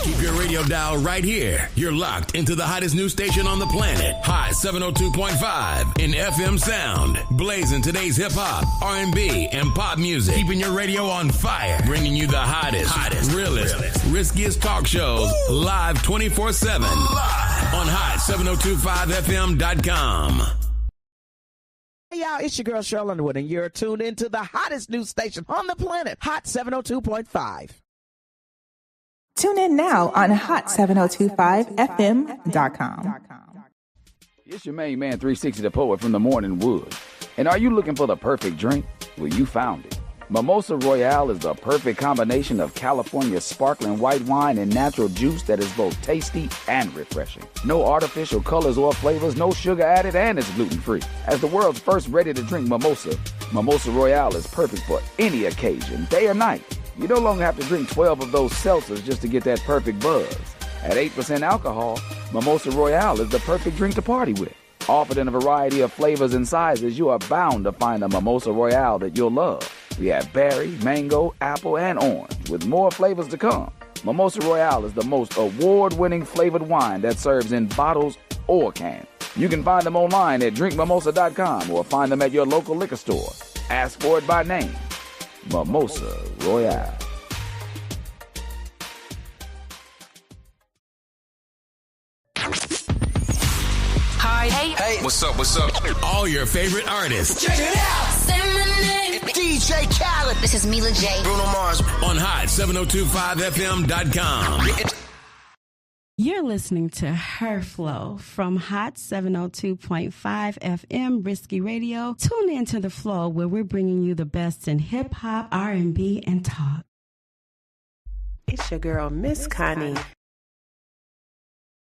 Keep your radio dial right here. You're locked into the hottest news station on the planet. Hot 702.5 in FM sound. Blazing today's hip hop, R&B, and pop music. Keeping your radio on fire. Bringing you the hottest, realest, riskiest talk shows live 24/7 on hot7025fm.com. Hey y'all, it's your girl Cheryl Underwood, and you're tuned into the hottest news station on the planet, Hot 702.5. Tune in now on hot7025fm.com. It's your main man, 360 the Poet from the Morning Wood. And are you looking for the perfect drink? Well, you found it. Mimosa Royale is the perfect combination of California sparkling white wine and natural juice that is both tasty and refreshing. No artificial colors or flavors, no sugar added, and it's gluten-free. As the world's first ready-to-drink mimosa, Mimosa Royale is perfect for any occasion, day or night. You no longer have to drink 12 of those seltzers just to get that perfect buzz. At 8% alcohol, Mimosa Royale is the perfect drink to party with. Offered in a variety of flavors and sizes, you are bound to find a Mimosa Royale that you'll love. We have berry, mango, apple, and orange, with more flavors to come. Mimosa Royale is the most award-winning flavored wine that serves in bottles or cans. You can find them online at drinkmimosa.com or find them at your local liquor store. Ask for it by name. Mimosa Royale. Hi. Hey. What's up? All your favorite artists. Check it out. Say my name. DJ Khaled. This is Mila J. Bruno Mars. On hot7025fm.com. You're listening to Her Flow from Hot 702.5 FM Risky Radio. Tune in to The Flow, where we're bringing you the best in hip-hop, R&B, and talk. It's your girl, Miss Connie.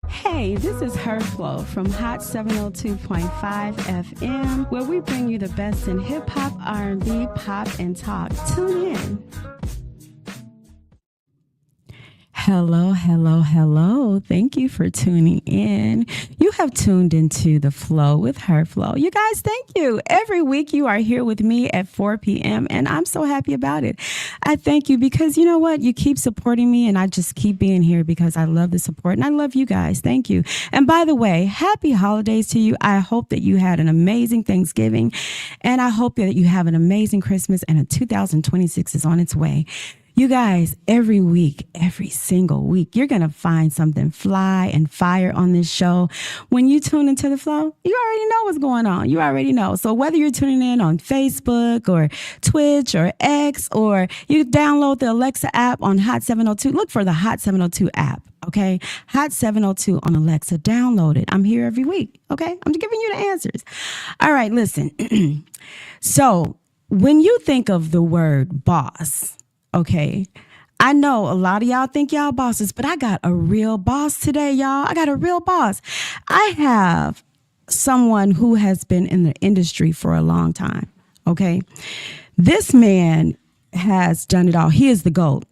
Hey, this is Her Flow from Hot 702.5 FM, where we bring you the best in hip-hop, R&B, pop, and talk. Tune in. Hello. Thank you for tuning in. You have tuned into The Flow with Her Flow. You guys, thank you. Every week you are here with me at 4 p.m. and I'm so happy about it. I thank you because you know what? You keep supporting me and I just keep being here because I love the support and I love you guys. Thank you. And by the way, happy holidays to you. I hope that you had an amazing Thanksgiving and I hope that you have an amazing Christmas and a 2026 is on its way. You guys, every week, every single week, you're going to find something fly and fire on this show. When you tune into The Flow, you already know what's going on. You already know. So whether you're tuning in on Facebook or Twitch or X, or you download the Alexa app on Hot 702, look for the Hot 702 app, okay? Hot 702 on Alexa, download it. I'm here every week, okay? I'm giving you the answers. All right, listen. So when you think of the word boss, okay, I know a lot of y'all think y'all bosses, but I got a real boss today, y'all. I got a real boss. I have someone who has been in the industry for a long time, okay? This man has done it all. He is the GOAT.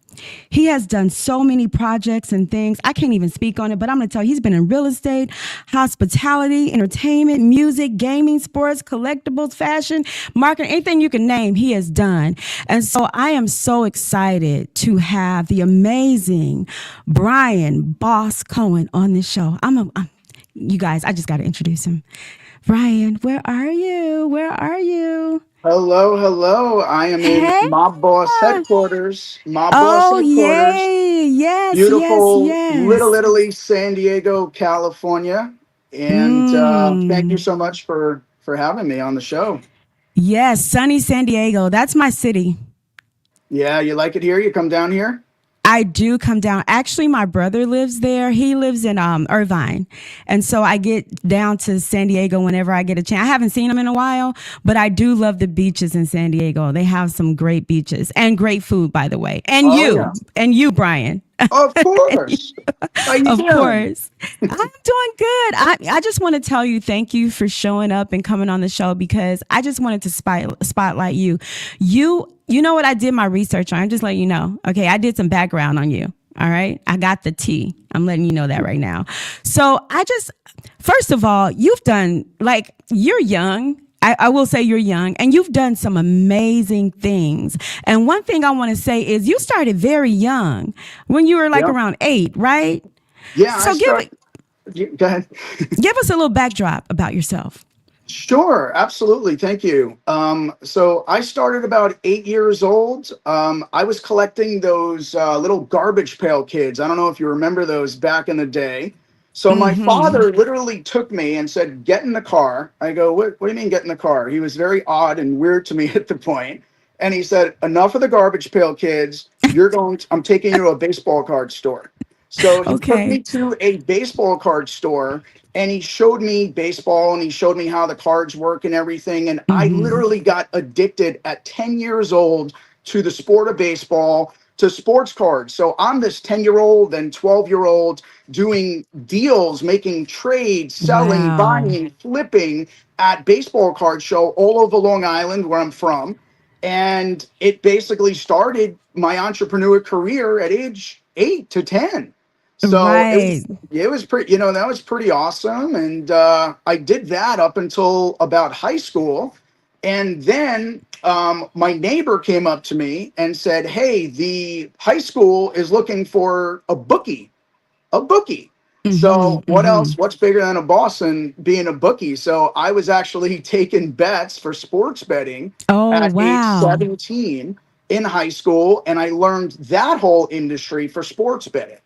He has done so many projects and things. I can't even speak on it, but I'm going to tell you, he's been in real estate, hospitality, entertainment, music, gaming, sports, collectibles, fashion, marketing, anything you can name, he has done. And so I am so excited to have the amazing Brian Boss Cohen on this show. You guys, I just got to introduce him. Brian, where are you? Hello. I am in Mob Boss headquarters. Yay. Yes, beautiful yes. Little Italy, San Diego, California. And thank you so much for having me on the show. Yes, sunny San Diego. That's my city. Yeah, you like it here? You come down here? I do come down. Actually, my brother lives there. He lives in Irvine. And so I get down to San Diego whenever I get a chance. I haven't seen him in a while, but I do love the beaches in San Diego. They have some great beaches and great food, by the way. And you, Brian. Of course. Of course. I'm doing good. I just want to tell you thank you for showing up and coming on the show because I just wanted to spotlight you. You know what I did my research on? I'm just letting you know. Okay, I did some background on you. All right. I got the tea. I'm letting you know that right now. So first of all, you're young. I will say you're young and you've done some amazing things. And one thing I want to say is you started very young when you were like around 8, right? Yeah. So Go ahead. give us a little backdrop about yourself. Sure, absolutely. Thank you. So I started about 8 years old. I was collecting those little garbage pail kids. I don't know if you remember those back in the day. So my father literally took me and said, "Get in the car." I go, what do you mean get in the car? He was very odd and weird to me at the point. And he said, "Enough of the garbage pail kids. I'm taking you to a baseball card store." So he took me to a baseball card store and he showed me baseball and he showed me how the cards work and everything. And I literally got addicted at 10 years old to the sport of baseball, to sports cards. So I'm this 10-year-old and 12-year-old doing deals, making trades, selling, buying, flipping at baseball card show all over Long Island, where I'm from. And it basically started my entrepreneur career at age 8 to 10. So it was pretty, that was pretty awesome. And I did that up until about high school. And then my neighbor came up to me and said, "Hey, the high school is looking for a bookie. So what else? What's bigger than a boss and being a bookie?" So I was actually taking bets for sports betting at age 17 in high school. And I learned that whole industry for sports betting.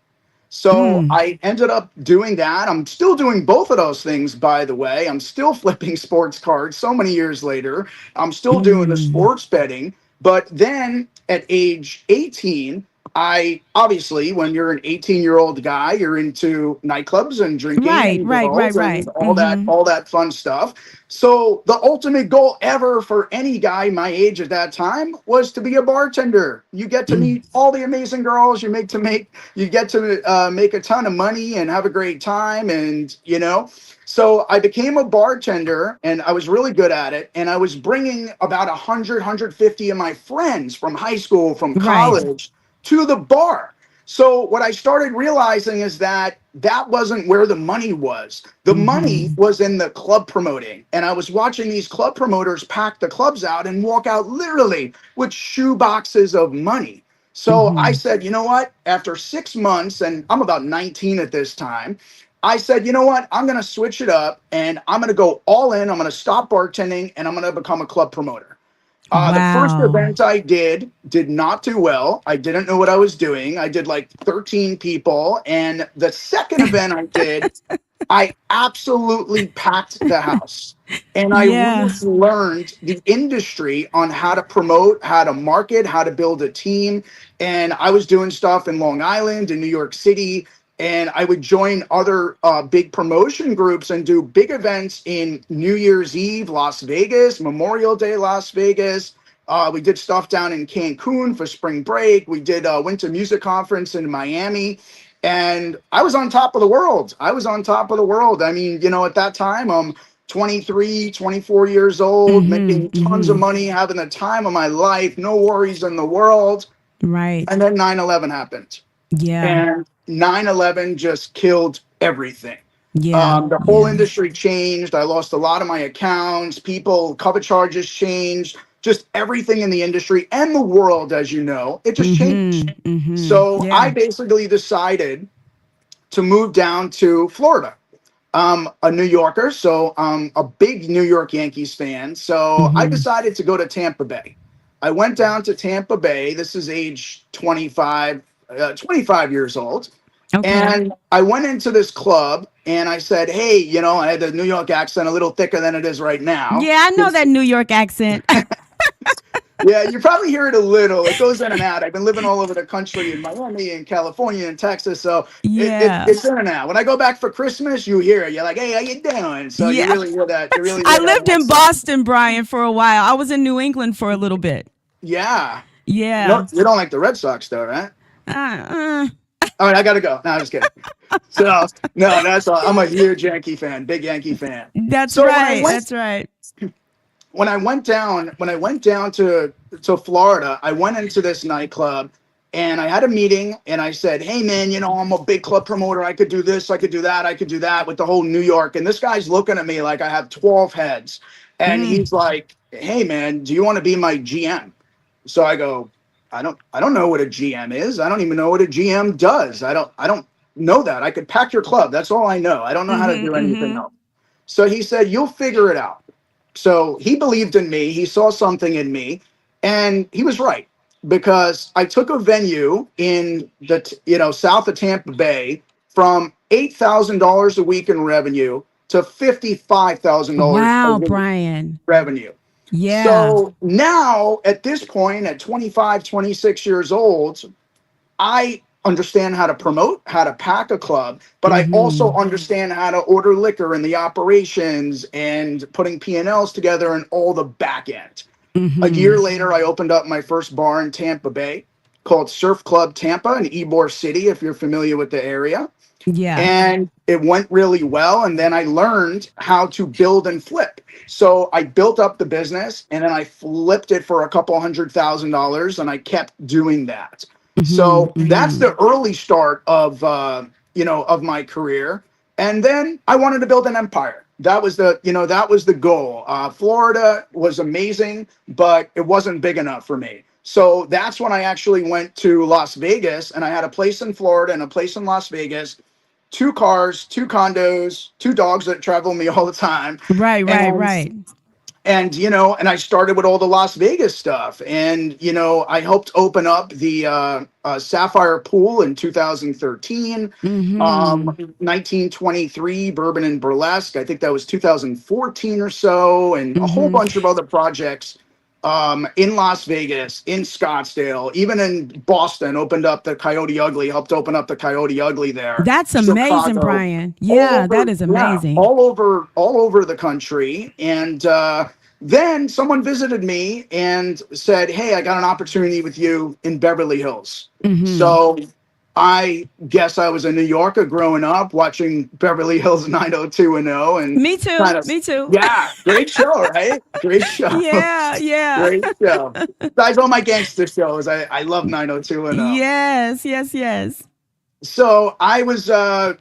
So I ended up doing that. I'm still doing both of those things, by the way. I'm still flipping sports cards so many years later. I'm still doing the sports betting. But then at age 18, I obviously, when you're an 18-year-old guy, you're into nightclubs and drinking, and all that fun stuff. So the ultimate goal ever for any guy my age at that time was to be a bartender. You get to meet all the amazing girls. You get to make a ton of money and have a great time, and So I became a bartender and I was really good at it. And I was bringing about 100, 150 of my friends from high school, from college to the bar. So what I started realizing is that wasn't where the money was. The money was in the club promoting. And I was watching these club promoters pack the clubs out and walk out literally with shoe boxes of money. So I said, you know what? After 6 months, and I'm about 19 at this time, I said, you know what? I'm going to switch it up and I'm going to go all in. I'm going to stop bartending and I'm going to become a club promoter. The first event I did not do well. I didn't know what I was doing. I did like 13 people. And the second event I did, I absolutely packed the house. And I really learned the industry on how to promote, how to market, how to build a team. And I was doing stuff in Long Island, in New York City. And I would join other big promotion groups and do big events in New Year's Eve, Las Vegas, Memorial Day, Las Vegas. We did stuff down in Cancun for spring break. We did a winter music conference in Miami. And I was on top of the world. I mean, at that time, I'm 23, 24 years old, making tons of money, having the time of my life, no worries in the world. Right. And then 9/11 happened. Yeah. And 9/11 just killed everything. The whole industry changed. I lost a lot of my accounts. Cover charges changed. Just everything in the industry and the world, as you know, it just changed. So I basically decided to move down to Florida. I'm a New Yorker, so I'm a big New York Yankees fan. So I decided to go to Tampa Bay. I went down to Tampa Bay. This is age 25 years old. Okay. And I went into this club and I said, hey, I had the New York accent a little thicker than it is right now. Yeah, I know that New York accent. Yeah, you probably hear it a little. It goes in and out. I've been living all over the country in Miami and California and Texas. So it's in and out. When I go back for Christmas, you hear it. You're like, hey, how you doing? So you really hear that. I lived in Boston, Brian, for a while. I was in New England for a little bit. Yeah. Yeah. You don't like the Red Sox, though, right? All right, I gotta go. No, I'm just kidding. So no, that's all. I'm a huge Yankee fan, big Yankee fan. That's right. That's right. When I went down to Florida, I went into this nightclub and I had a meeting and I said, hey man, I'm a big club promoter. I could do this, I could do that, I could do that with the whole New York. And this guy's looking at me like I have 12 heads. And he's like, hey man, do you want to be my GM? So I go, I don't know what a GM is. I don't even know what a GM does. I don't know that. I could pack your club. That's all I know. I don't know how to do anything else. So he said, you'll figure it out. So he believed in me. He saw something in me, and he was right, because I took a venue in the, south of Tampa Bay from $8,000 a week in revenue to $55,000 wow, Brian. revenue. Yeah. So now at this point, at 25, 26 years old, I understand how to promote, how to pack a club, but I also understand how to order liquor and the operations and putting P&Ls together and all the back end. A year later, I opened up my first bar in Tampa Bay called Surf Club Tampa in Ybor City, if you're familiar with the area. Yeah. And it went really well. And then I learned how to build and flip. So I built up the business, and then I flipped it for $200,000, and I kept doing that. So that's the early start of, of my career. And then I wanted to build an empire. That was the goal. Florida was amazing, but it wasn't big enough for me. So that's when I actually went to Las Vegas, and I had a place in Florida and a place in Las Vegas, 2 cars, 2 condos, 2 dogs that travel with me all the time. Right. And, and I started with all the Las Vegas stuff. And, I helped open up the Sapphire Pool in 2013, 1923 Bourbon and Burlesque. I think that was 2014 or so, and a whole bunch of other projects in Las Vegas, in Scottsdale, even in Boston, opened up the Coyote Ugly, helped open up the Coyote Ugly there. That's amazing, Chicago. Brian. Yeah, that is amazing. Yeah, all over the country. And then someone visited me and said, hey, I got an opportunity with you in Beverly Hills. So I guess I was a New Yorker growing up watching Beverly Hills 90210. And me too. Me too. Yeah. Great show, right? Great show. Yeah. Great show. Besides all my gangster shows, I love 90210. Yes. So I was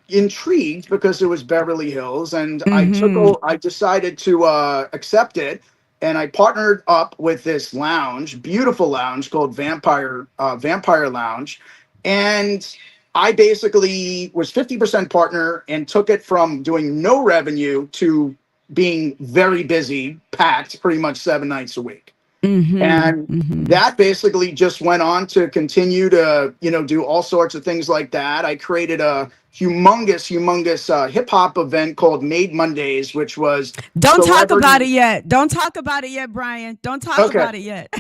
intrigued because it was Beverly Hills, and I decided to accept it, and I partnered up with this lounge, beautiful lounge called Vampire Lounge, and I basically was 50% partner and took it from doing no revenue to being very busy, packed pretty much 7 nights a week. That basically just went on to continue to, do all sorts of things like that. I created a humongous hip hop event called Made Mondays, which was Don't talk about it yet, Brian. Don't talk about it yet.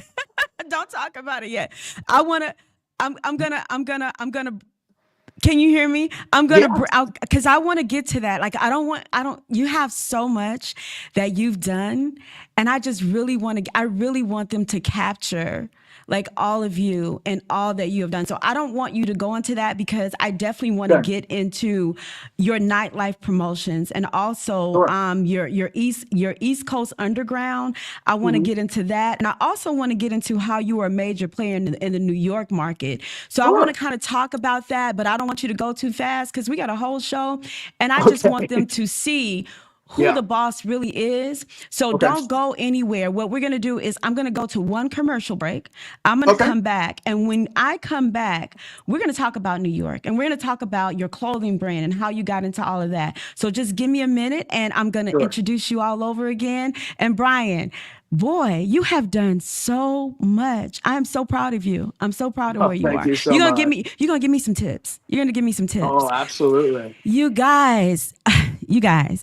Don't talk about it yet. I'm gonna can you hear me? I'm going to, because I want to get to that. Like, you have so much that you've done. And I just really want them to capture like all of you and all that you have done. So I don't want you to go into that, because I definitely want to get into your nightlife promotions and also your East Coast Underground. I want to get into that. And I also want to get into how you are a major player in the New York market. So I want to kind of talk about that, but I don't want you to go too fast, because we got a whole show, and I just want them to see who the boss really is. So don't go anywhere. What we're going to do is I'm going to go to one commercial break. I'm going to come back. And when I come back, we're going to talk about New York, and we're going to talk about your clothing brand and how you got into all of that. So just give me a minute, and I'm going to introduce you all over again. And Brian, boy, you have done so much. I am so proud of you. I'm so proud of where you are. Thank you so you're much. You're gonna give me some tips. You're gonna give me some tips. Oh, absolutely. You guys,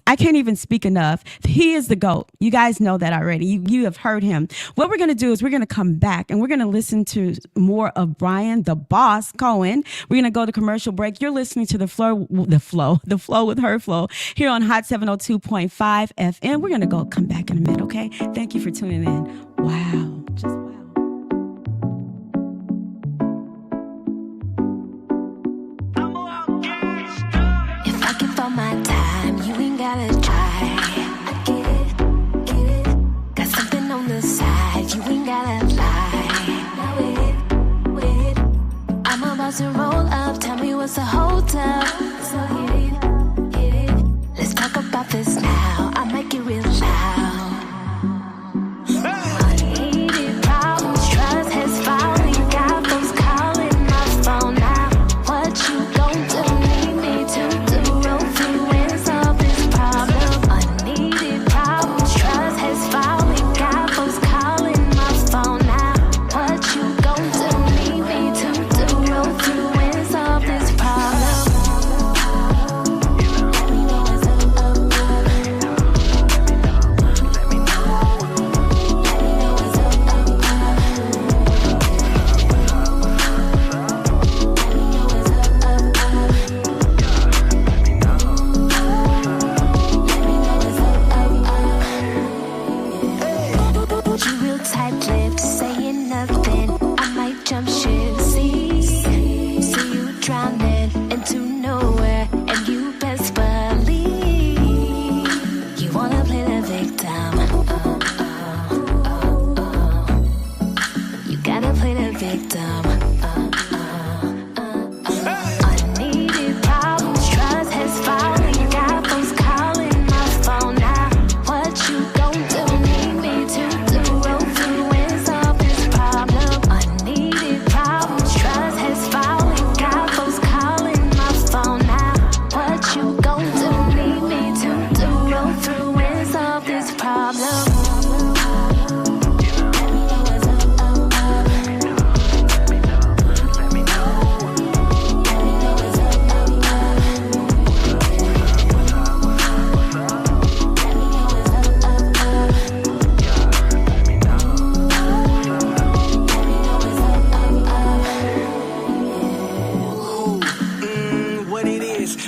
I can't even speak enough. He is the GOAT. You guys know that already. You have heard him. What we're gonna do is we're gonna come back, and we're gonna listen to more of Brian, the boss Cohen. We're gonna go to commercial break. You're listening to the flow with Her Flow here on Hot 702.5 FM. We're gonna come back in a minute, okay? Thank you for tuning in. Wow. Just wow. If I give all my time, you ain't gotta try. I get it. Got something on the side, you ain't gotta lie. Now wait. I'm about to roll up, tell me what's the hold up. So get it. Let's talk about this now, I'll make it real loud.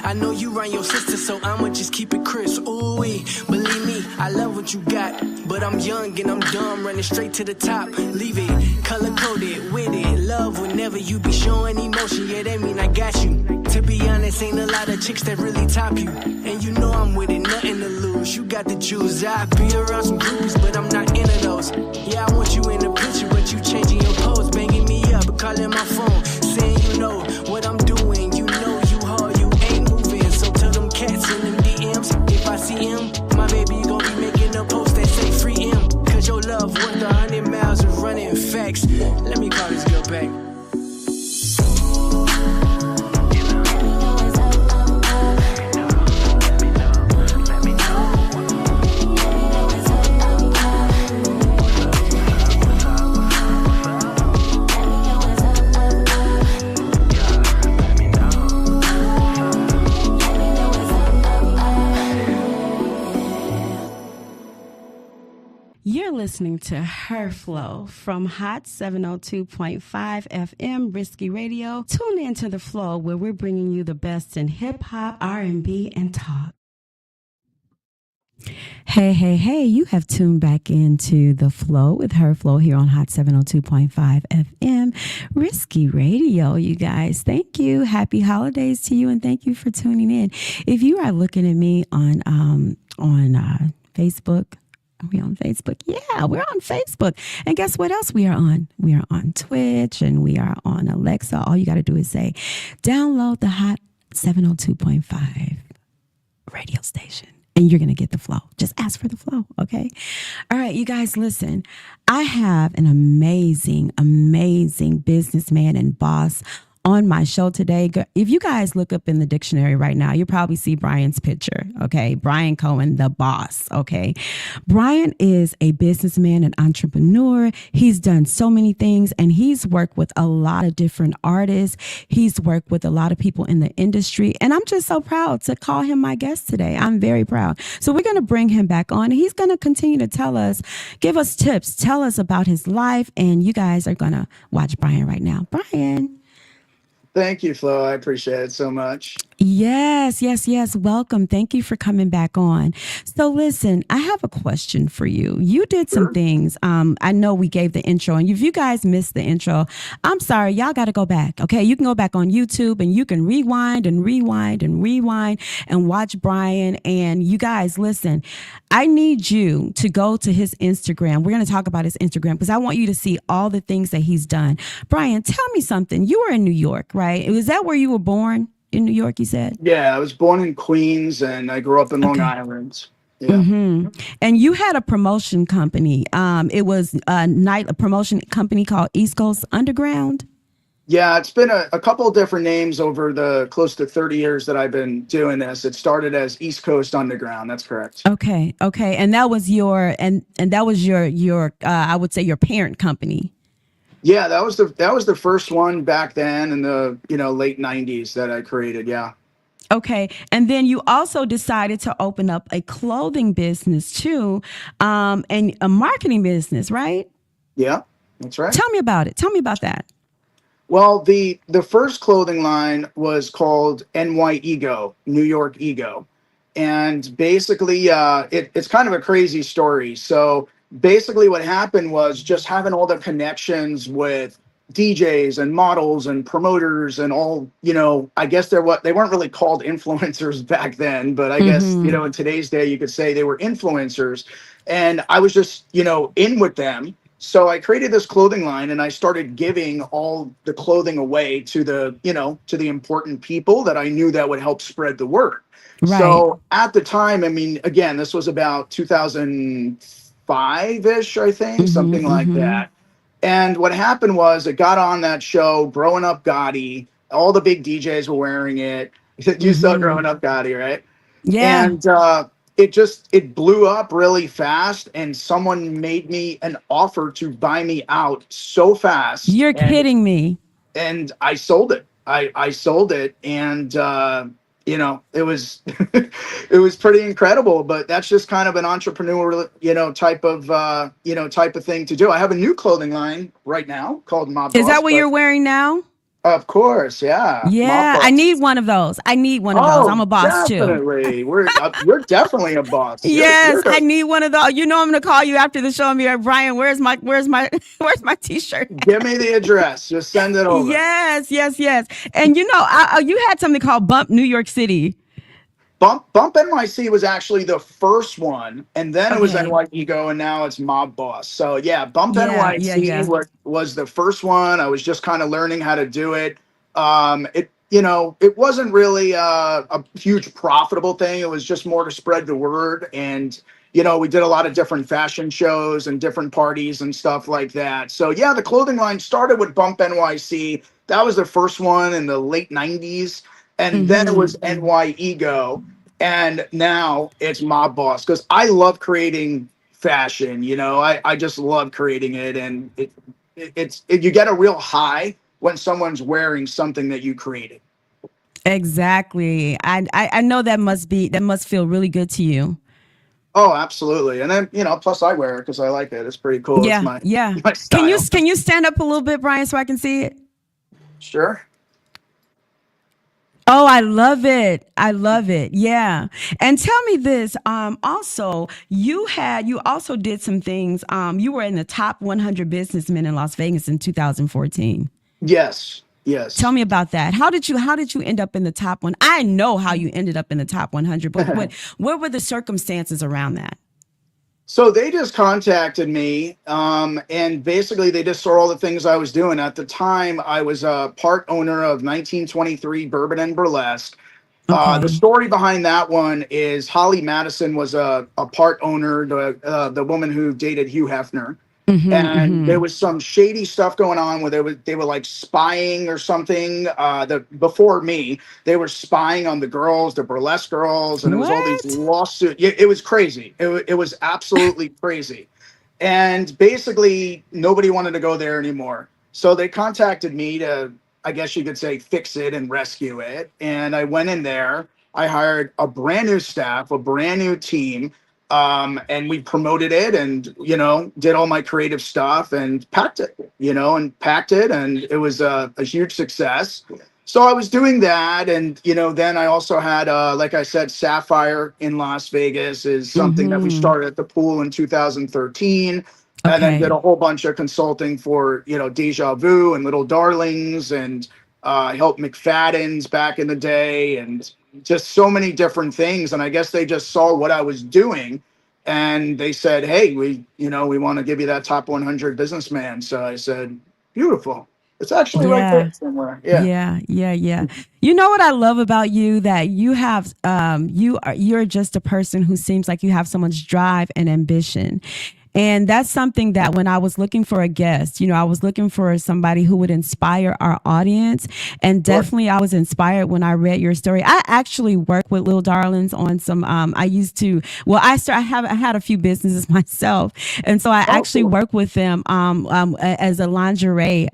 I know you run your sister, so I'ma just keep it crisp. Ooh-wee, believe me, I love what you got. But I'm young and I'm dumb, running straight to the top. Leave it, color-coded, with it. Love whenever you be showing emotion, yeah, that mean I got you. To be honest, ain't a lot of chicks that really top you. And you know I'm with it, nothing to lose. You got the juice, I be around some groupies, but I'm not into those. Yeah, I want you in the picture, but you changing your pose. Banging me up, calling my phone, saying you know what I'm doing. You know you hard, you ain't moving. So tell them cats in them DMs, if I see him, my baby gon' be making a post that say free him. Cause your love worth 100 miles of running facts. Let me call this girl back. You're listening to Her Flow from Hot 702.5 FM Risky Radio. Tune in to The Flow, where we're bringing you the best in hip hop, R&B, and talk. Hey, hey, hey, you have tuned back into The Flow with Her Flow here on Hot 702.5 FM Risky Radio, you guys. Thank you. Happy holidays to you, and thank you for tuning in. If you are looking at me on Facebook, are we on Facebook? Yeah, we're on Facebook. And guess what else we are on? We are on Twitch and we are on Alexa. All you got to do is say, download the Hot 702.5 radio station and you're going to get The Flow. Just ask for The Flow, okay? All right, you guys, listen. I have an amazing, amazing businessman and boss on my show today. If you guys look up in the dictionary right now, you'll probably see Brian's picture, okay? Brian Cohen, the boss, okay? Brian is a businessman and entrepreneur. He's done so many things, and he's worked with a lot of different artists. He's worked with a lot of people in the industry, and I'm just so proud to call him my guest today. I'm very proud. So we're going to bring him back on. He's going to continue to tell us, give us tips, tell us about his life, and you guys are going to watch Brian right now. Brian. Thank you, Flo. I appreciate it so much. Yes, yes, yes. Welcome. Thank you for coming back on. So listen, I have a question for you. You did some things. I know we gave the intro, and if you guys missed the intro, I'm sorry. Y'all got to go back. Okay. You can go back on YouTube and you can rewind and rewind and rewind and watch Brian. And you guys, listen, I need you to go to his Instagram. We're going to talk about his Instagram because I want you to see all the things that he's done. Brian, tell me something. You were in New York, right? Was that where you were born? In New York, you said? Yeah, I was born in Queens and I grew up in Long Island. Yeah. Mm-hmm. And you had a promotion company. It was a promotion company called East Coast Underground. Yeah, it's been a couple of different names over the close to 30 years that I've been doing this. It started as East Coast Underground. That's correct. Okay. And that was your I would say your parent company. Yeah, that was the first one back then in the late 90s that I created. Yeah. Okay. And then you also decided to open up a clothing business too, and a marketing business, right? Yeah, that's right. Tell me about it. Tell me about that. Well, the first clothing line was called NY Ego, New York Ego. And basically it's kind of a crazy story. So basically what happened was just having all the connections with DJs and models and promoters and all, I guess they weren't really called influencers back then, but I guess, in today's day, you could say they were influencers. And I was just, in with them. So I created this clothing line and I started giving all the clothing away to the important people that I knew that would help spread the word. Right. So at the time, I mean, again, this was about 2005-ish, I think, something like that. And what happened was it got on that show, Growing Up Gotti. All the big DJs were wearing it. You saw Growing Up Gotti, right? Yeah. And it blew up really fast. And someone made me an offer to buy me out so fast. You're kidding me. And I sold it. I sold it. And, it was it was pretty incredible, but that's just kind of an entrepreneur, type of thing to do. I have a new clothing line right now called Mob Boss. Is that what you're wearing now? Of course, yeah. Yeah, I need one of those. I'm a boss definitely. too. You're definitely a boss. Yes, I need one of those. You know, I'm gonna call you after the show and be like, Brian, where's my where's my t-shirt? Give me the address. Just send it over. Yes. And you know, you had something called Bump New York City. Bump NYC was actually the first one, and then it was NYEgo, and now it's Mob Boss. So yeah, Bump NYC was the first one. I was just kind of learning how to do it. It wasn't really a huge profitable thing. It was just more to spread the word, and we did a lot of different fashion shows and different parties and stuff like that. So yeah, the clothing line started with Bump NYC. That was the first one in the late 90s. And then it was NYEgo, and now it's Mob Boss, because I love creating fashion. I just love creating it, and you get a real high when someone's wearing something that you created. Exactly. I know that must feel really good to you. Oh, absolutely. And then, plus I wear it because I like it. It's pretty cool. Yeah, it's my style. Can you stand up a little bit, Brian, so I can see it? Sure. Oh, I love it. Yeah. And tell me this, also, you also did some things. You were in the top 100 businessmen in Las Vegas in 2014. Yes. Tell me about that. How did you end up in the top one? I know how you ended up in the top 100, but what were the circumstances around that? So they just contacted me, and basically they just saw all the things I was doing. At the time, I was a part owner of 1923 Bourbon and Burlesque. The story behind that one is Holly Madison was a part owner, the woman who dated Hugh Hefner. There was some shady stuff going on where they were like spying or something. Before me, they were spying on the girls, the burlesque girls, and it was all these lawsuits. It was crazy. It was absolutely crazy. And basically, nobody wanted to go there anymore. So they contacted me to, I guess you could say, fix it and rescue it. And I went in there. I hired a brand new staff, a brand new team. And we promoted it and, did all my creative stuff and packed it, and it was a huge success. So I was doing that. And, then I also had, like I said, Sapphire in Las Vegas is something that we started at the pool in 2013. And then did a whole bunch of consulting for, Deja Vu and Little Darlings, and helped McFadden's back in the day, and just so many different things. And I guess they just saw what I was doing, and they said, hey, we want to give you that top 100 businessman. So I said, beautiful. It's actually right there somewhere. Yeah. You know what I love about you? That you have, you're just a person who seems like you have so much drive and ambition. And that's something that when I was looking for a guest, I was looking for somebody who would inspire our audience. And definitely I was inspired when I read your story. I actually work with Little Darlings on some, I had a few businesses myself. And so I actually work with them as a lingerie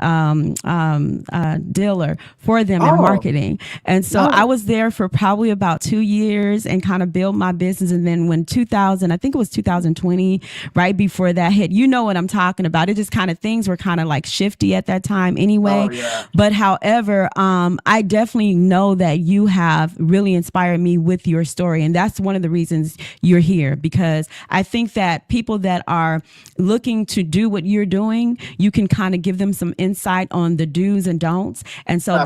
dealer for them in marketing. And so I was there for probably about 2 years and kind of built my business. And then when I think it was 2020, right before that hit, you know what I'm talking about. It just kind of, things were kind of like shifty at that time anyway. But however, I definitely know that you have really inspired me with your story. And that's one of the reasons you're here, because I think that people that are looking to do what you're doing, you can kind of give them some insight on the do's and don'ts. And so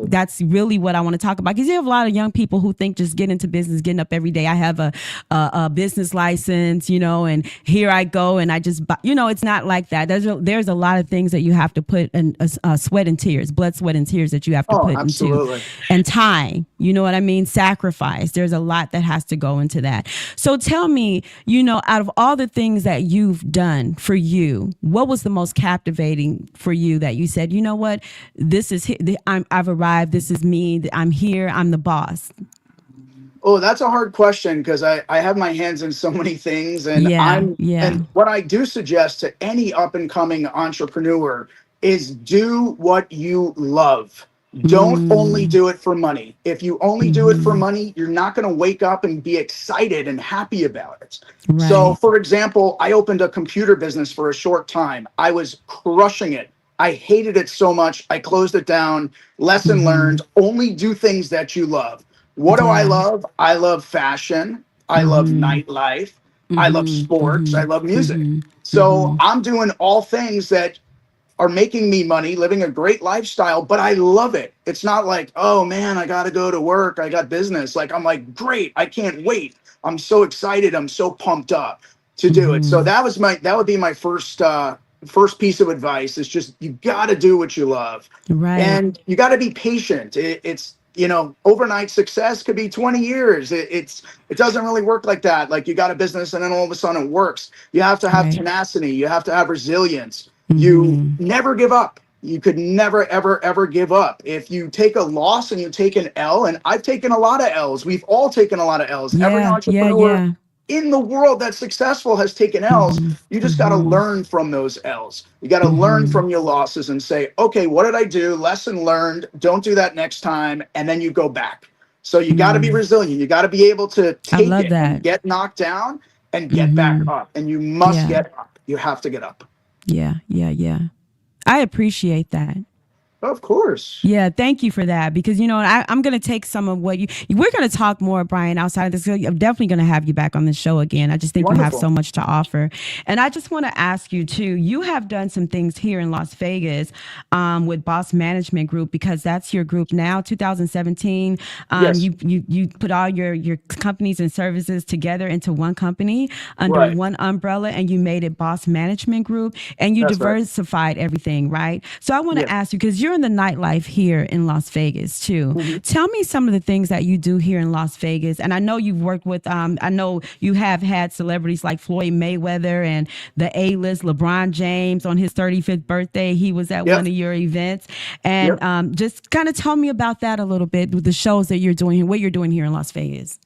that's really what I want to talk about, because you have a lot of young people who think just get into business, getting up every day. I have a business license, and here I go. And I just, it's not like that. There's a lot of things that you have to put in sweat and tears, blood, sweat, and tears that you have to put into, and time. You know what I mean? Sacrifice. There's a lot that has to go into that. So tell me, out of all the things that you've done for you, what was the most captivating for you that you said, you know what, this is, I've arrived. This is me. I'm here. I'm the boss. Oh, that's a hard question, because I have my hands in so many things, and and what I do suggest to any up and coming entrepreneur is do what you love. Don't only do it for money. If you only do it for money, you're not going to wake up and be excited and happy about it. Right. So, for example, I opened a computer business for a short time. I was crushing it. I hated it so much. I closed it down. Lesson learned. Only do things that you love. What do I love? I love fashion. I love nightlife. I love sports. I love music. So I'm doing all things that are making me money, living a great lifestyle, but I love it. It's not like, oh man, I got to go to work. I got business. Like, I'm like, great. I can't wait. I'm so excited. I'm so pumped up to do it. So that would be my first piece of advice is just, you got to do what you love. Right. And you got to be patient. It's, overnight success could be 20 years. It doesn't really work like that. Like, you got a business and then all of a sudden it works. You have to have tenacity. You have to have resilience. You never give up. You could never, ever, ever give up. If you take a loss and you take an L, and I've taken a lot of L's. We've all taken a lot of L's. Every entrepreneur in the world that's successful has taken L's. You just got to learn from those L's. You got to learn from your losses and say, okay, what did I do? Lesson learned. Don't do that next time. And then you go back. So you got to be resilient. You got to be able to take it and get knocked down and get back up. And you must get up. You have to get up. Yeah. I appreciate that. Of course. Yeah, thank you for that. Because, I'm going to take some of what we're going to talk more, Brian, outside of this. I'm definitely going to have you back on the show again. I just think you have so much to offer. And I just want to ask you, too, you have done some things here in Las Vegas with Boss Management Group, because that's your group now, 2017. Yes. You put all your companies and services together into one company under one umbrella, and you made it Boss Management Group, and you diversified everything, right? So I want to ask you, because you're in the nightlife here in Las Vegas too. Tell me some of the things that you do here in Las Vegas. And I know you've worked with, I know you have had celebrities like Floyd Mayweather and the A-list LeBron James on his 35th birthday. He was at one of your events. And just kind of tell me about that a little bit with the shows that you're doing, what you're doing here in Las Vegas.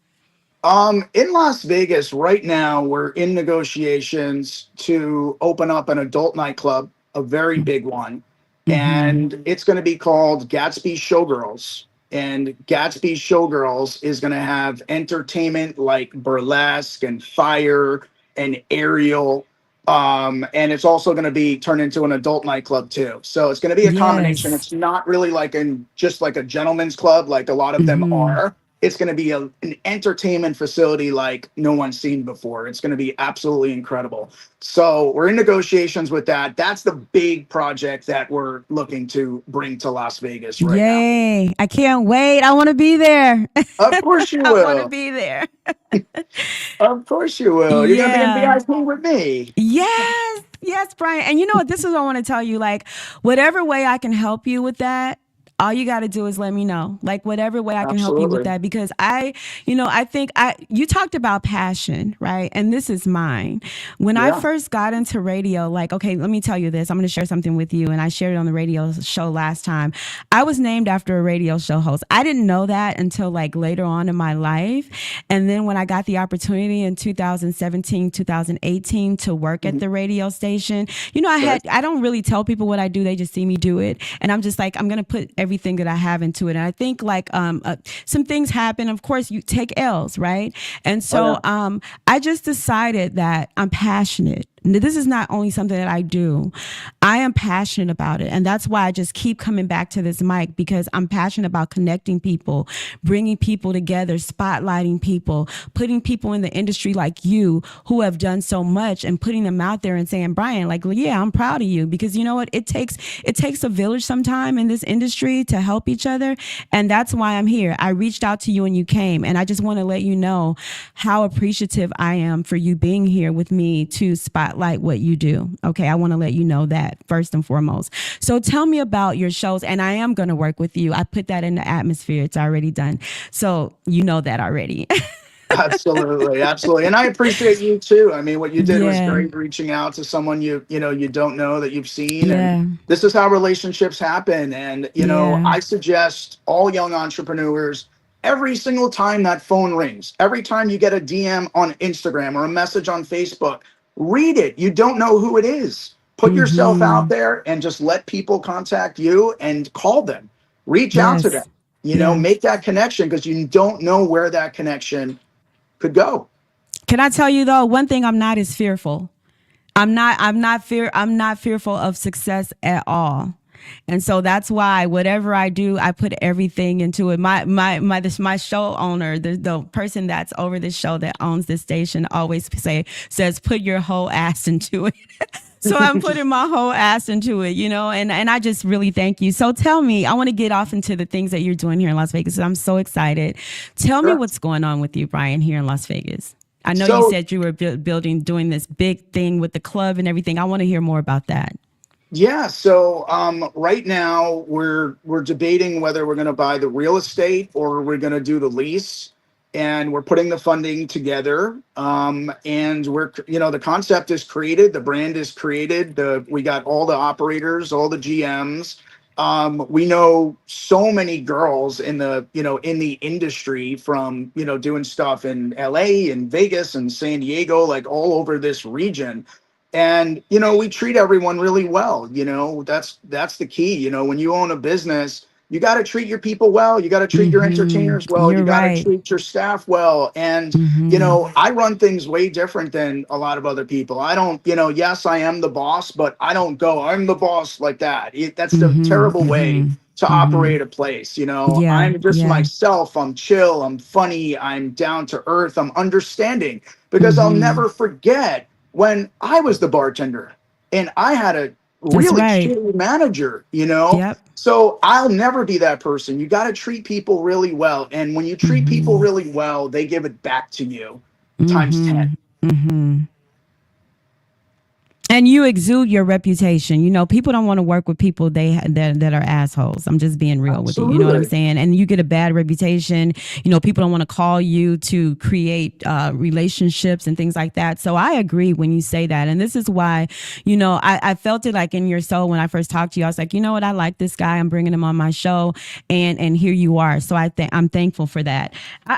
In Las Vegas right now, we're in negotiations to open up an adult nightclub, a very big one. And it's going to be called Gatsby Showgirls. And Gatsby Showgirls is going to have entertainment like burlesque and fire and aerial. And it's also going to be turned into an adult nightclub too. So it's going to be a combination. It's not really just like a gentleman's club like a lot of them are. It's going to be an entertainment facility like no one's seen before. It's going to be absolutely incredible. So we're in negotiations with that. That's the big project that we're looking to bring to Las Vegas right now. I can't wait. I want to be there. Of course you will. I want to be there. Of course you will. You're going to be in VIP with me. Yes, Brian. And you know what? This is what I want to tell you. Like, whatever way I can help you with that, all you got to do is let me know, like whatever way I can help you with that, because I think you talked about passion, right? And this is mine. When I first got into radio, like, okay, let me tell you this. I'm going to share something with you. And I shared it on the radio show last time. I was named after a radio show host. I didn't know that until like later on in my life. And then when I got the opportunity in 2017, 2018 to work at the radio station, I don't really tell people what I do. They just see me do it. And I'm just like, I'm going to put everything that I have into it. And I think like some things happen. Of course, you take L's, right? And so I just decided that I'm passionate. This is not only something that I do. I am passionate about it. And that's why I just keep coming back to this mic, because I'm passionate about connecting people, bringing people together, spotlighting people, putting people in the industry like you who have done so much and putting them out there and saying, Brian, like, yeah, I'm proud of you, because you know what? It takes a village sometime in this industry to help each other. And that's why I'm here. I reached out to you and you came. And I just want to let you know how appreciative I am for you being here with me to spotlight what you do. Okay, I want to let you know that first and foremost. So tell me about your shows, and I am going to work with you. I put that in the atmosphere. It's already done. So you know that already. Absolutely. And I appreciate you too. I mean, what you did was great, reaching out to someone you don't know that you've seen. And this is how relationships happen. And I suggest all young entrepreneurs, every single time that phone rings, every time you get a DM on Instagram or a message on Facebook, read it. You don't know who it is. Put yourself out there and just let people contact you and call them. Reach out to them. Make that connection, because you don't know where that connection could go. Can I tell you though, one thing I'm not is fearful. I'm not fearful of success at all. And so that's why whatever I do, I put everything into it. My show owner, the person that's over this show that owns this station, always says put your whole ass into it. So I'm putting my whole ass into it, you know, and I just really thank you. So tell me, I want to get off into the things that you're doing here in Las Vegas. I'm so excited. Tell me what's going on with you, Brian, here in Las Vegas. I know you said you were doing this big thing with the club and everything. I want to hear more about that. Yeah, so right now we're debating whether we're going to buy the real estate or we're going to do the lease, and we're putting the funding together. And we're, you know, the concept is created, the brand is created, we got all the operators, all the GMs. We know so many girls in the industry from, you know, doing stuff in LA and Vegas and San Diego, like all over this region. And, you know, we treat everyone really well. You know, that's the key. You know, when you own a business, you got to treat your people well. You got to treat your entertainers well. You got to treat your staff well. And, you know, I run things way different than a lot of other people. I don't, you know, yes, I am the boss, but I don't go, I'm the boss like that. That's the terrible way to operate a place. You know, I'm just myself. I'm chill. I'm funny. I'm down to earth. I'm understanding, because I'll never forget when I was the bartender and I had a really shitty manager, you know? So I'll never be that person. You got to treat people really well. And when you treat people really well, they give it back to you times 10. And you exude your reputation. You know, people don't want to work with people that are assholes. I'm just being real with you. You know what I'm saying? And you get a bad reputation. You know, people don't want to call you to create relationships and things like that. So I agree when you say that. And this is why, you know, I felt it like in your soul when I first talked to you. I was like, you know what? I like this guy. I'm bringing him on my show. And here you are. So I'm thankful for that.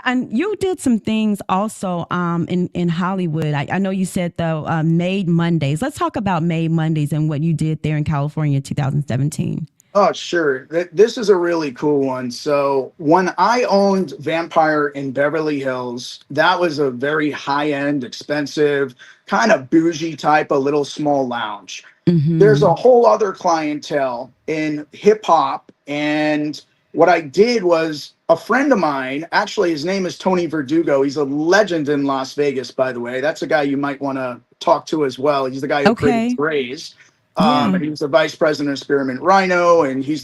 And you did some things also in Hollywood. I know you said the Made Mondays. Let's talk about Made Mondays and what you did there in California in 2017. Oh, sure. This is a really cool one. So when I owned Vampire in Beverly Hills, that was a very high-end, expensive, kind of bougie type of little small lounge. There's a whole other clientele in hip hop. And what I did was, a friend of mine, actually his name is Tony Verdugo. He's a legend in Las Vegas, by the way. That's a guy you might want to talk to as well. He's the guy who created Raise. And he was the vice president of Spearmint Rhino, and he was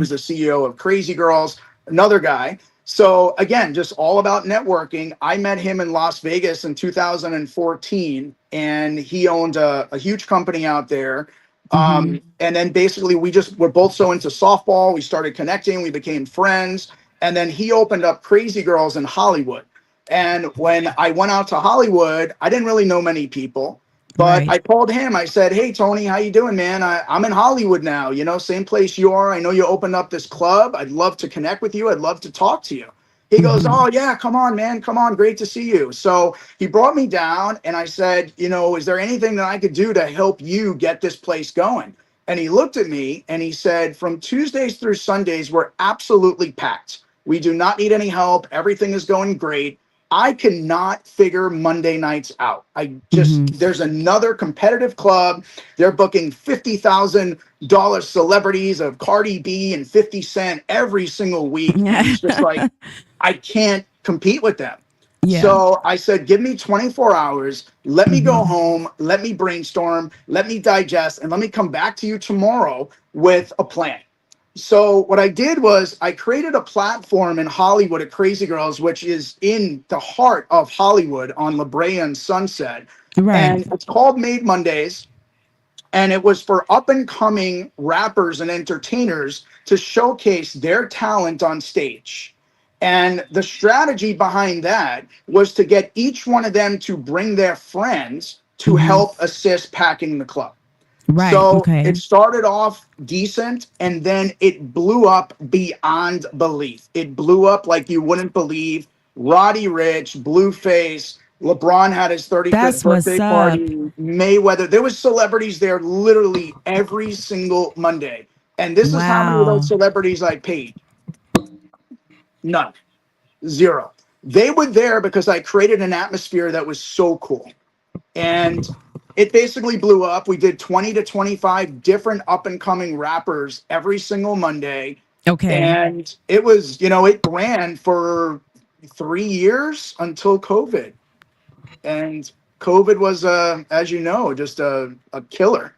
the CEO of Crazy Girls, another guy. So again, just all about networking. I met him in Las Vegas in 2014, and he owned a huge company out there. And then basically we're both so into softball. We started connecting, we became friends. And then he opened up Crazy Girls in Hollywood. And when I went out to Hollywood, I didn't really know many people, but I called him. I said, hey, Tony, how you doing, man? I'm in Hollywood now, you know, same place you are. I know you opened up this club. I'd love to connect with you. I'd love to talk to you. He goes, oh, yeah, come on, man. Come on. Great to see you. So he brought me down and I said, you know, is there anything that I could do to help you get this place going? And he looked at me and he said, from Tuesdays through Sundays, we're absolutely packed. We do not need any help. Everything is going great. I cannot figure Monday nights out. There's another competitive club. They're booking $50,000 celebrities of Cardi B and 50 Cent every single week. It's just like, I can't compete with them. So I said, give me 24 hours. Let me go home. Let me brainstorm. Let me digest. And let me come back to you tomorrow with a plan. So what I did was I created a platform in Hollywood at Crazy Girls, which is in the heart of Hollywood on La Brea and Sunset. And it's called Made Mondays. And it was for up and coming rappers and entertainers to showcase their talent on stage. And the strategy behind that was to get each one of them to bring their friends to help assist packing the club. So it started off decent, and then it blew up beyond belief. It blew up like you wouldn't believe. Roddy Ricch, Blueface, LeBron had his 35th birthday party, Mayweather. There was celebrities there literally every single Monday. And this is how many of those celebrities I paid. None. Zero. They were there because I created an atmosphere that was so cool. And it basically blew up. We did 20 to 25 different up and coming rappers every single Monday. Okay. And it was, it ran for 3 years until COVID. And COVID was, as you know, just a killer.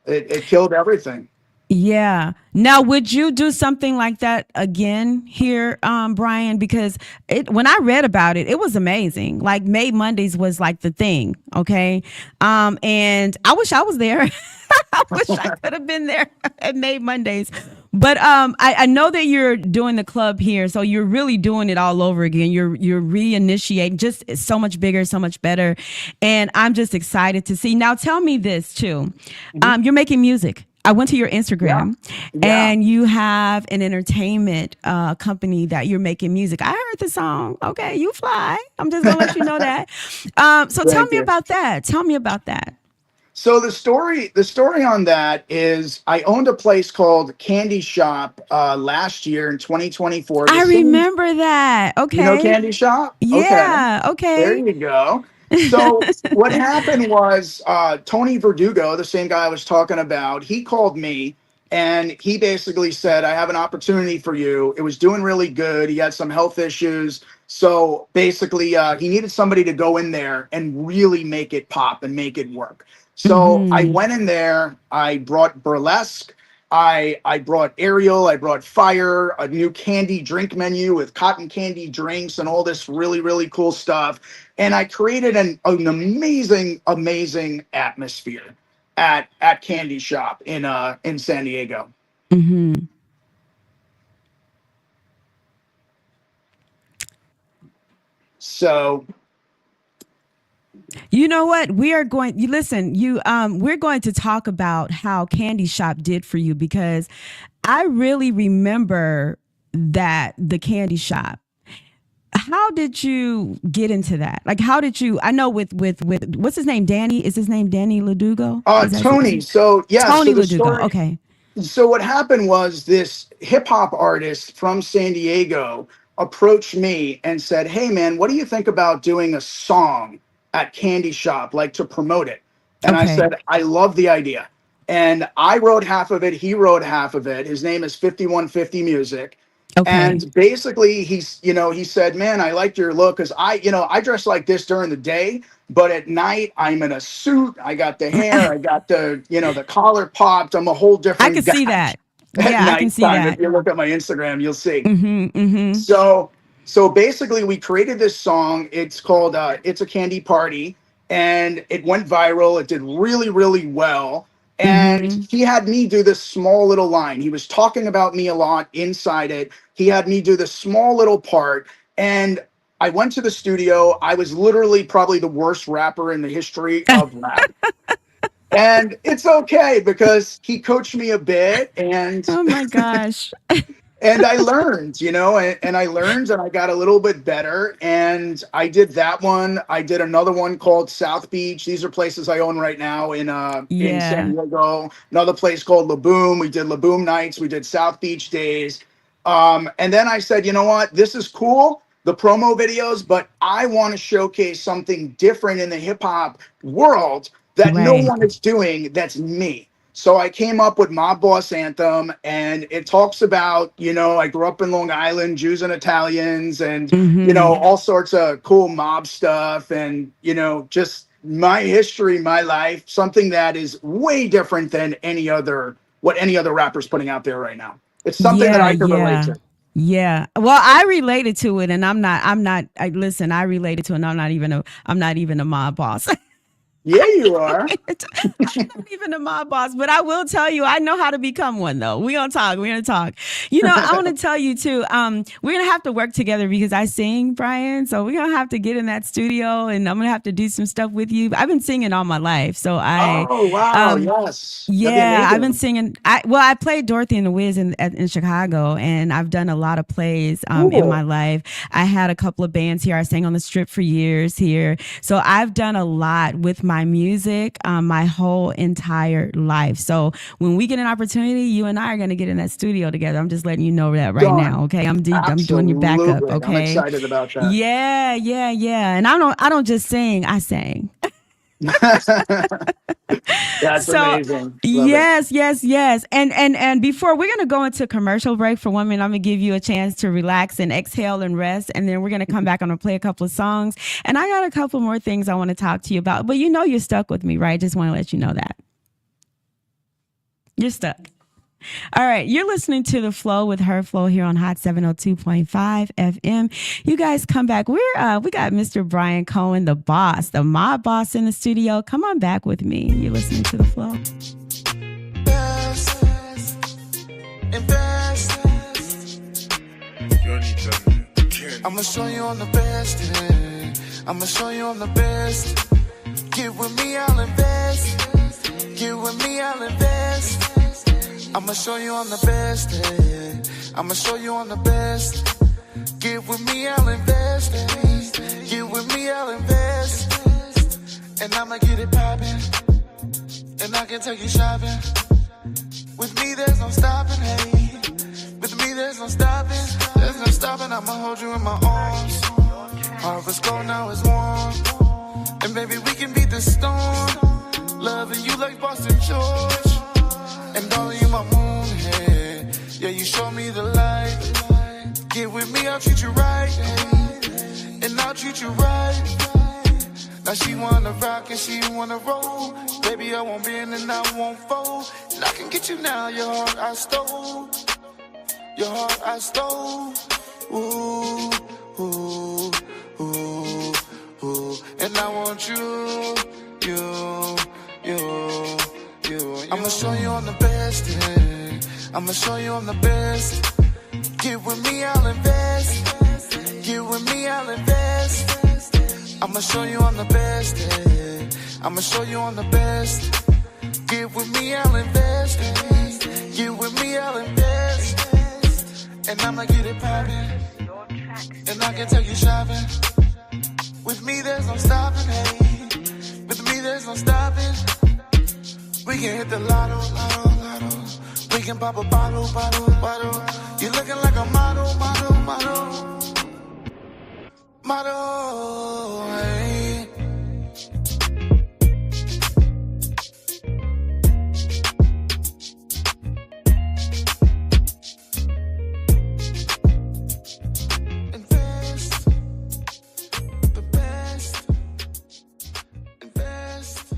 It killed everything. Yeah. Now, would you do something like that again here, Brian? Because when I read about it, it was amazing. Like Made Mondays was like the thing. Okay. And I wish I was there. I wish I could have been there at Made Mondays. But I know that you're doing the club here, so you're really doing it all over again. You're reinitiating, just so much bigger, so much better, and I'm just excited to see. Now, tell me this too: you're making music. I went to your Instagram, and you have an entertainment company that you're making music. I heard the song. Okay, you fly. I'm just gonna let you know that. So tell me about that. Tell me about that. So the story on that is I owned a place called Candy Shop last year in 2024. I remember that. Okay. You know Candy Shop? Yeah. Okay. There you go. So what happened was Tony Verdugo, the same guy I was talking about, he called me and he basically said, I have an opportunity for you. It was doing really good. He had some health issues. So basically he needed somebody to go in there and really make it pop and make it work. So I went in there, I brought burlesque, I brought aerial, I brought fire, a new candy drink menu with cotton candy drinks and all this really, really cool stuff. And I created an amazing, amazing atmosphere at Candy Shop in San Diego. Mm-hmm. So you know what? We're going to talk about how Candy Shop did for you, because I really remember that the Candy Shop. How did you get into that? Like, how did you? I know with what's his name? Danny? Is his name Danny Ledugo? Tony. So yeah, Tony so Ledugo. Okay. So what happened was this hip hop artist from San Diego approached me and said, "Hey man, what do you think about doing a song at Candy Shop, like to promote it?" And I said, I love the idea. And I wrote half of it. He wrote half of it. His name is 5150 Music. Okay. And basically he said, man, I liked your look. Cause I dress like this during the day, but at night I'm in a suit. I got the hair, I got the collar popped. I'm a whole different guy. I can see that. Yeah, I can see that. If you look at my Instagram, you'll see. Mm-hmm, mm-hmm. So basically we created this song. It's called It's a Candy Party, and it went viral. It did really, really well. And he had me do this small little line. He was talking about me a lot inside it. He had me do this small little part. And I went to the studio. I was literally probably the worst rapper in the history of rap. And it's okay because he coached me a bit. And oh my gosh. And I learned, and I learned and I got a little bit better. And I did that one. I did another one called South Beach. These are places I own right now in San Diego. Another place called La Boom. We did La Boom nights. We did South Beach days. And then I said, you know what? This is cool, the promo videos, but I want to showcase something different in the hip hop world that no one is doing. That's me. So I came up with Mob Boss Anthem, and it talks about, I grew up in Long Island, Jews and Italians, and, all sorts of cool mob stuff, and, just my history, my life, something that is way different than what any other rapper's putting out there right now. It's something that I can relate to. Yeah. Well, I related to it, and I related to it, and I'm not even a mob boss. Yeah, you are. I'm not even a mob boss, but I will tell you, I know how to become one, though. We're going to talk. I want to tell you, too, we're going to have to work together because I sing, Brian. So we're going to have to get in that studio, and I'm going to have to do some stuff with you. I've been singing all my life. So Oh, wow. Yes. Yeah, I've been singing. I played Dorothy and the Wiz in Chicago, and I've done a lot of plays in my life. I had a couple of bands here. I sang on the Strip for years here. So I've done a lot with my music my whole entire life. So when we get an opportunity, you and I are going to get in that studio together. I'm just letting you know that right now. Okay, I'm doing your backup. Okay, I'm excited about that. Yeah. And I don't just sing. I sang. That's amazing. Love yes. And before we're going to go into commercial break for 1 minute, I'm going to give you a chance to relax and exhale and rest. And then we're going to come back. I'm going to play a couple of songs. And I got a couple more things I want to talk to you about. But you're stuck with me, right? Just want to let you know that. You're stuck. All right, you're listening to The Flow with Her Flow here on Hot 702.5 FM. You guys come back. We got Mr. Brian Cohen, the boss, the mob boss in the studio. Come on back with me. You're listening to The Flow. I'ma show you I'm the best. Yeah. I'ma show you I'm the best. Get with me, I'll invest. Get with me, I'll invest. I'ma show you I'm the best, yeah. I'ma show you I'm the best. Get with me, I'll invest. Get with me, I'll invest. And I'ma get it poppin'. And I can take you shopping. With me, there's no stopping, hey. With me, there's no stopping. There's no stopping, I'ma hold you in my arms. Harvest go now is warm. And baby, we can beat the storm. Loving you like Boston George. And darling, you my moon, yeah. Yeah, you show me the light. Get with me, I'll treat you right. Yeah. And I'll treat you right. Now she wanna rock and she wanna roll. Baby, I won't bend and I won't fold. And I can get you now, your heart I stole. Your heart I stole. Ooh, ooh, ooh, ooh. And I want you. I'ma show you I'm the best, yeah. I'ma show you I'm the best. Get with me, I'll invest. Get with me, I'll invest. I'ma show you I'm the best, yeah. I'ma show you I'm the best. Get with me, I'll invest. Get with me, I'll invest. And I'ma get it poppin'. And I can take you shopping. With me, there's no stopping, hey. With me, there's no stopping. We can hit the lotto, lotto, lotto. We can pop a bottle, bottle, bottle. You're looking like a model, model, model. Model, hey. Invest. The best. Invest.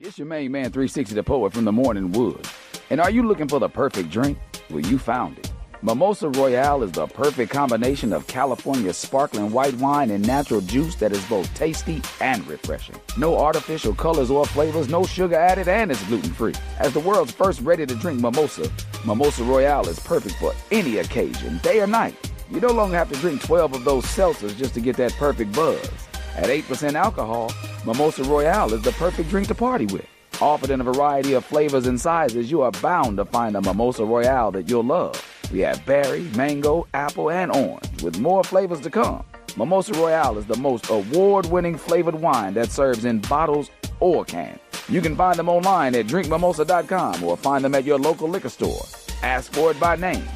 It's your main man, 360 the Poet from the Morning Wood. And are you looking for the perfect drink? Well, you found it. Mimosa Royale is the perfect combination of California sparkling white wine and natural juice that is both tasty and refreshing. No artificial colors or flavors, no sugar added, and it's gluten-free. As the world's first ready-to-drink mimosa, Mimosa Royale is perfect for any occasion, day or night. You no longer have to drink 12 of those seltzers just to get that perfect buzz. At 8% alcohol, Mimosa Royale is the perfect drink to party with. Offered in a variety of flavors and sizes, you are bound to find a Mimosa Royale that you'll love. We have berry, mango, apple, and orange, with more flavors to come. Mimosa Royale is the most award-winning flavored wine that serves in bottles or cans. You can find them online at drinkmimosa.com or find them at your local liquor store. Ask for it by name.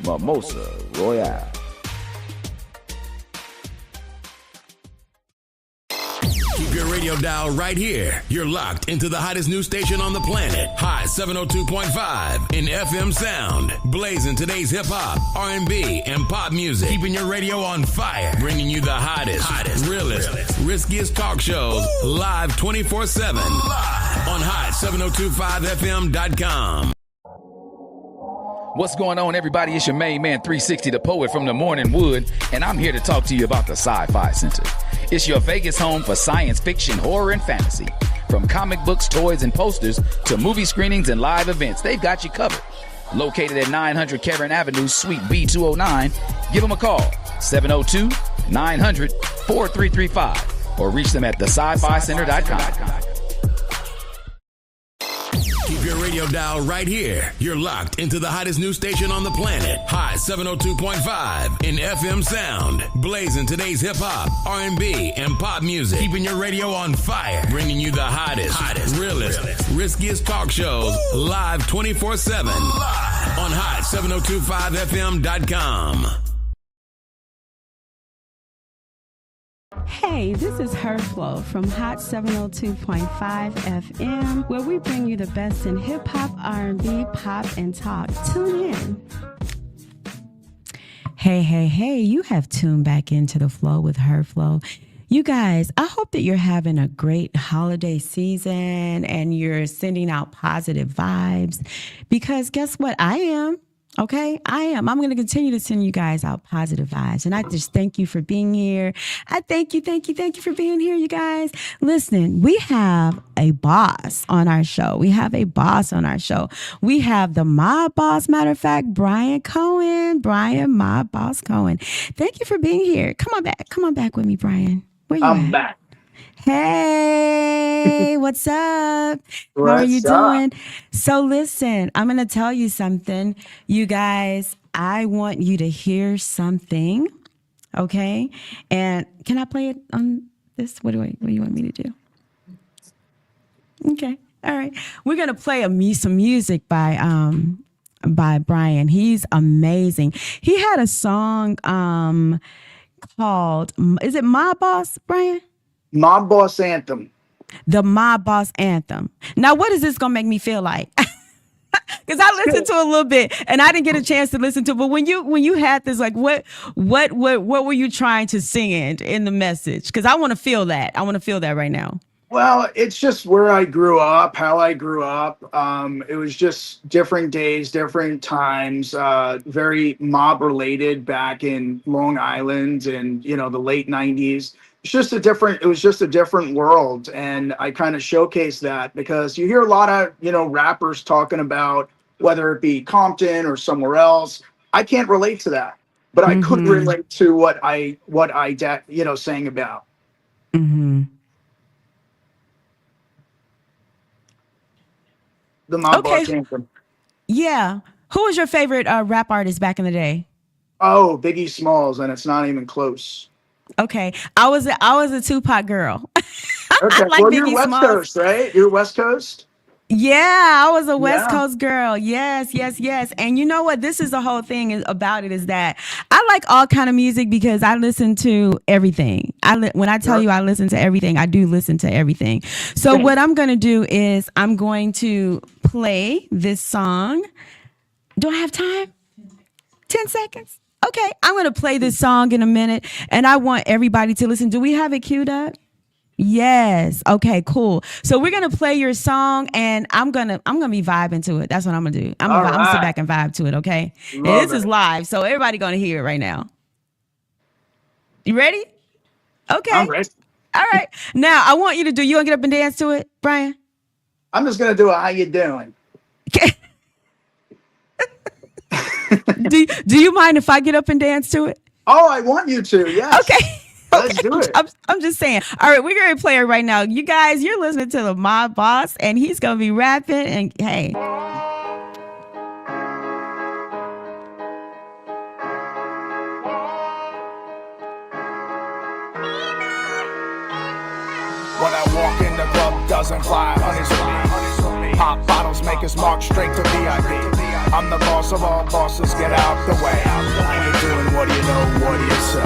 Mimosa Royale. Keep your radio dial right here. You're locked into the hottest news station on the planet. Hot 702.5 in FM sound. Blazing today's hip-hop, R&B, and pop music. Keeping your radio on fire. Bringing you the hottest, realest, riskiest talk shows live 24/7 on hot7025fm.com. What's going on, everybody? It's your main man, 360 the Poet from the Morning Wood, and I'm here to talk to you about the Sci-Fi Center. It's your Vegas home for science fiction, horror, and fantasy. From comic books, toys, and posters to movie screenings and live events, they've got you covered. Located at 900 Cameron Avenue, Suite B209, give them a call, 702-900-4335, or reach them at thescificenter.com. Keep your radio dial right here. You're locked into the hottest news station on the planet. Hot 702.5 in FM sound. Blazing today's hip-hop, R&B, and pop music. Keeping your radio on fire. Bringing you the hottest, realest, riskiest talk shows live 24/7 on hot7025fm.com. Hey, this is Her Flow from Hot 702.5 FM, where we bring you the best in hip hop, R&B, pop, and talk. Tune in. Hey, you have tuned back into the flow with Her Flow. You guys, I hope that you're having a great holiday season and you're sending out positive vibes, because guess what? I am. Okay, I am. I'm going to continue to send you guys out positive vibes. And I just thank you for being here. I thank you for being here, you guys. Listen, we have a boss on our show. We have the Mob Boss, matter of fact, Brian Mob Boss Cohen. Thank you for being here. Come on back with me, Brian. Where you I'm at? back. Hey, what's up? How are you doing? So listen, I'm going to tell you something. You guys, I want you to hear something, okay? And can I play it on this? What do you want me to do? Okay, all right. We're going to play some music by Brian. He's amazing. He had a song called, is it Mob Boss, Brian? Mob Boss Anthem. The Mob Boss Anthem. Now, what is this going to make me feel like? Because I listened to it a little bit and I didn't get a chance to listen to it. But when you had this, like, what were you trying to sing in the message? Because I want to feel that. I want to feel that right now. Well, it's just where I grew up, how I grew up. It was just different days, different times, very mob related back in Long Island and, the late 90s. It was just a different world. And I kind of showcased that because you hear a lot of, rappers talking about whether it be Compton or somewhere else. I can't relate to that, but I could relate to what I sang about. Mm-hmm. The Mob Boss Anthem. Yeah. Who was your favorite rap artist back in the day? Oh, Biggie Smalls, and it's not even close. Okay, I was a Tupac girl. Okay, like well, Biggie you're West Smalls. Coast, right? You're West Coast? Yeah, I was a West Coast girl. Yes. And you know what? This is the whole thing about it, is that I like all kind of music because I listen to everything. When I tell you I listen to everything, I do listen to everything. So what I'm going to do is I'm going to play this song. Do I have time? 10 seconds? Okay, I'm going to play this song in a minute, and I want everybody to listen. Do we have it queued up? Yes. Okay, cool. So we're going to play your song, and I'm going to be vibing to it. That's what I'm going to do. I'm going to sit back and vibe to it, okay? And this is live, so everybody going to hear it right now. You ready? Okay. I'm ready. All right. Now, I want you to get up and dance to it, Brian? I'm just going to do a how you doing. Okay. Do you mind if I get up and dance to it? Oh, I want you to. Yes. Okay. Let's do it. I'm just saying. All right, we're going to play it right now. You guys, you're listening to the Mob Boss, and he's going to be rapping. And hey. When I walk in the club, doesn't fly honeys with me. Pop bottles make us march straight to VIP. I'm the boss of all bosses, get out the way. How you doing? What do you know? What do you say?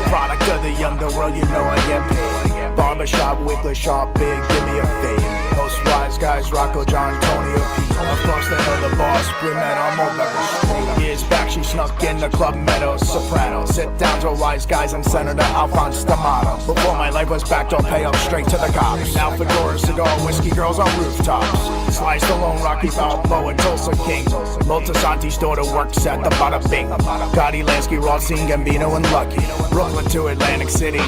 Product of the underworld, you know I get paid. Barbershop, Wiggler, Sharp, Big, give me a fade. Most wise guys, Rocco, John, Tony, or Pete. Of course they know the boss, brunette, I'm on the years back, she snuck in the club, meadow, soprano. Sit down to wise guys and Senator Alphonse D'Amato. Before my life was back, don't pay up straight to the cops. Now fedoras, cigar, whiskey girls on rooftops. Sly Stallone, Rocky Balboa, Tulsa King. Moltisanti's daughter works at the Bada Bing. Gotti, Lansky, Rothstein, Gambino, and Lucky. Brooklyn to Atlantic City,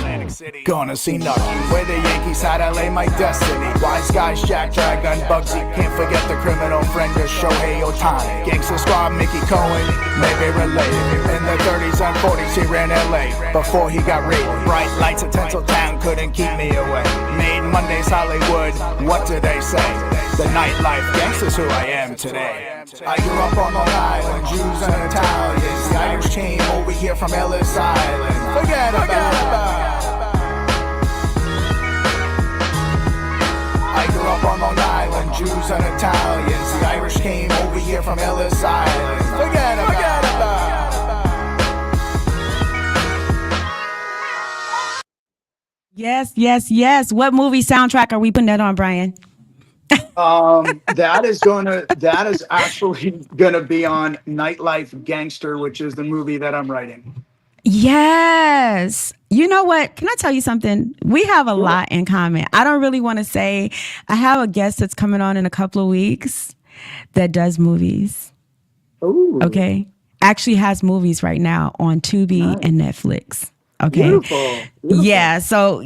gonna see nothing. Where the Yankees had LA, my destiny. Wise guys, Jack Dragon, Bugsy. Can't forget the criminal friend of Shohei Ohtani. Gangsta Squad, Mickey Cohen, maybe related. In the 30s and 40s, he ran LA before he got raped. Bright lights at Tinseltown couldn't keep me away. Made Mondays Hollywood, what do they say? The nightlife, gangsters who I am today. I grew up on Long Island, Jews and Italians. The Irish came over here from Ellis Island. Forget about it. I grew up on Long Island, Jews and Italians. The Irish came over here from Ellis Island. Forget about it. Yes, yes, yes. What movie soundtrack are we putting that on, Brian? That is actually gonna be on Nightlife Gangster, which is the movie that I'm writing. Yes. You know what? Can I tell you something? We have a lot in common. I don't really want to say. I have a guest that's coming on in a couple of weeks that does movies. Ooh. Okay. Actually has movies right now on Tubi and Netflix. Okay. Beautiful. Yeah. So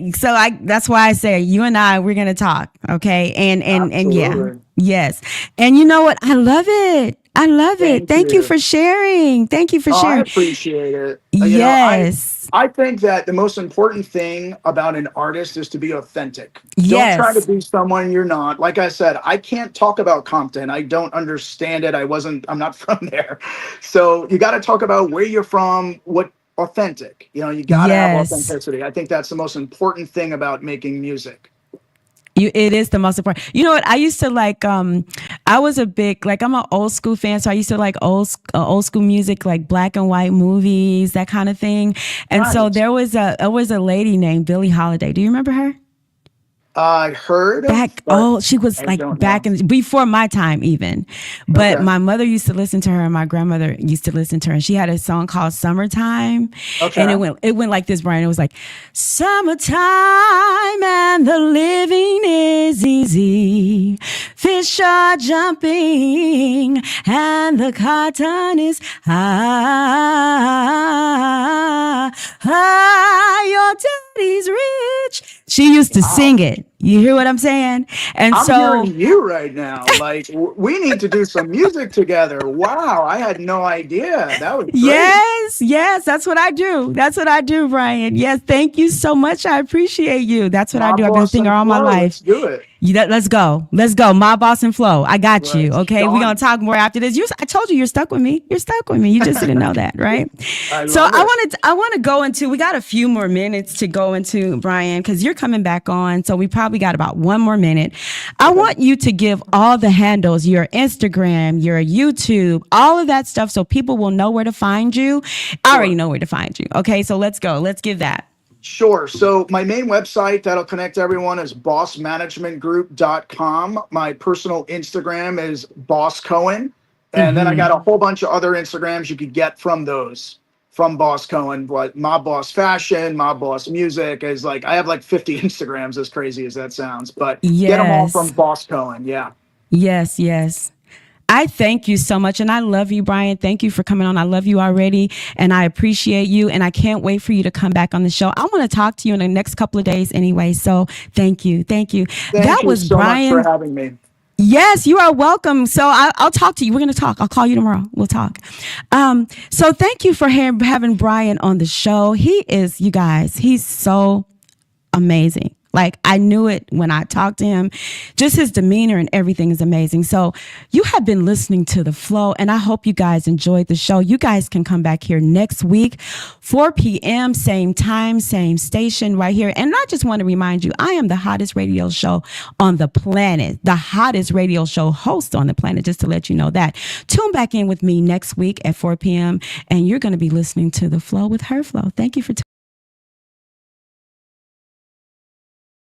that's why I say you and we're going to talk. Okay. And yeah. Yes. And you know what? I love it. I love it. Thank you for sharing. Thank you for sharing. I appreciate it. Yes. I think that the most important thing about an artist is to be authentic. Yes. Don't try to be someone you're not. Like I said, I can't talk about Compton. I don't understand it. I'm not from there. So you got to talk about where you're from, what authentic. You know, you got to have authenticity. I think that's the most important thing about making music. It is the most important. You know what? I used to like, I was a big, like, I'm an old school fan. So I used to like old school music, like black and white movies, that kind of thing. And so there was a lady named Billie Holiday. Do you remember her? I heard she was like back in before my time even. But my mother used to listen to her and my grandmother used to listen to her. And she had a song called Summertime. Okay. And it went like this, Brian. It was like, summertime and the living is easy. Fish are jumping and the cotton is high. Your daddy's rich. She used to sing it. You hear what I'm saying? And I'm hearing you right now. Like, we need to do some music together. Wow, I had no idea. That was great. Yes, that's what I do. That's what I do, Brian. Yes, thank you so much. I appreciate you. That's what I do. I've been a singer all my life. Let's do it. Let's go. My boss and flow. I got you. Okay, we're gonna talk more after this. I told you you're stuck with me. You're stuck with me. You just didn't know that, right? I want to go into. We got a few more minutes to go into, Brian, because you're coming back on. So we probably got about one more minute. I want you to give all the handles, your Instagram, your YouTube, all of that stuff, so people will know where to find you. I already know where to find you. Okay, so let's go. Let's give that. Sure. So my main website that'll connect everyone is bossmanagementgroup.com. My personal Instagram is Boss Cohen. And then I got a whole bunch of other Instagrams you could get from those, from Boss Cohen, like Mob Boss Fashion, Mob Boss Music. Is like, I have like 50 Instagrams, as crazy as that sounds, but get them all from Boss Cohen. Yeah. Yes. I thank you so much. And I love you, Brian. Thank you for coming on. I love you already. And I appreciate you. And I can't wait for you to come back on the show. I want to talk to you in the next couple of days anyway. So thank you. Thank you so much for having me. Yes, you are welcome. So I'll talk to you. We're going to talk. I'll call you tomorrow. We'll talk. So thank you for having Brian on the show. He is, you guys, he's so amazing. Like, I knew it when I talked to him. Just his demeanor and everything is amazing. So you have been listening to The Flow, and I hope you guys enjoyed the show. You guys can come back here next week, 4 p.m., same time, same station right here. And I just want to remind you, I am the hottest radio show on the planet, the hottest radio show host on the planet, just to let you know that. Tune back in with me next week at 4 p.m., and you're going to be listening to The Flow with Her Flow. Thank you for